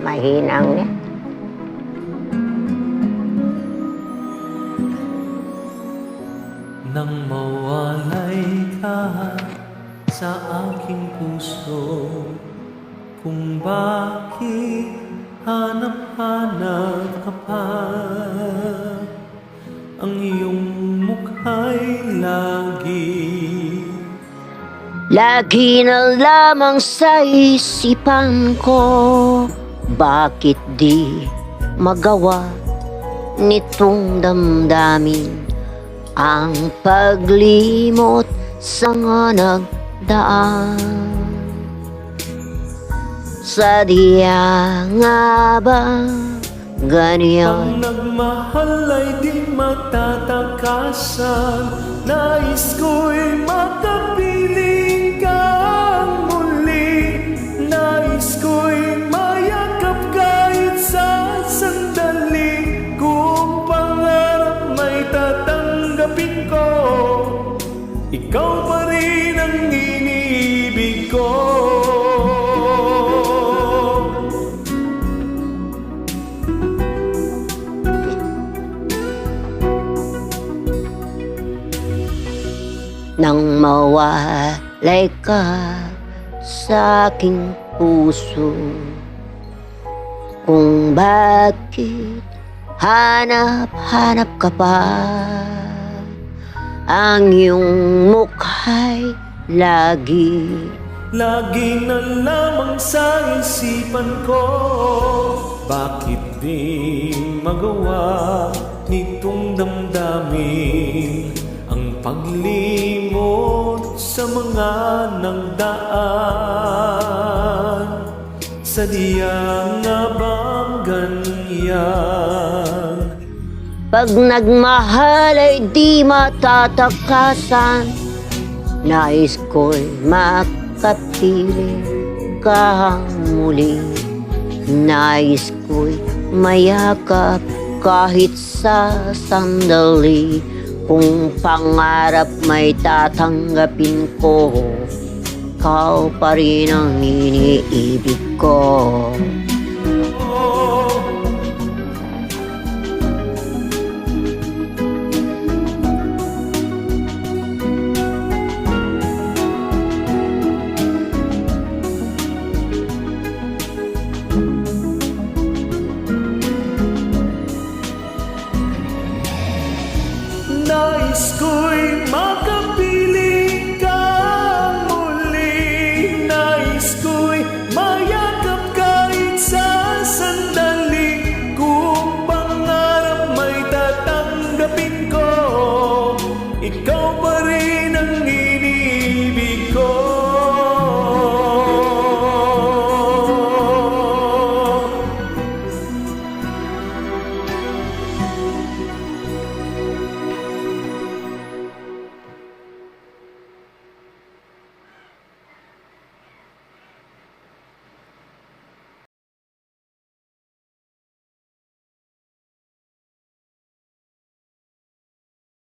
Mahinang niya. Nang mawalay ka sa aking puso, kung bakit hanap-hanap ka pa, ang iyong mukha'y Lagi na lamang sa isipan ko, bakit di magawa nitong damdamin ang paglimot sa nga nagdaan. Sadya nga ba ganyan? Pag nagmahal ay di matatakasan, nais ko'y makapiling kang muli, nais ko'y mayakap kahit sa sandali. Kung pangarap may tatanggapin ko, ikaw pa rin ang iniibig ko. Nang mawalay ka sa aking puso, kung bakit hanap-hanap ka pa, ang iyong mukha'y lagi na lamang sa isipan ko, bakit di magawa nitong damdamin ang paglimot sa mga nagdaan. Sadya nga bang ganyan? Pag nagmahal ay di matatakasan, nais ko'y makapiling kang muli, nais ko'y mayakap kahit sa sandali. Kung pangarap may tatanggapin ko, ikaw pa rin ang iniibig ko.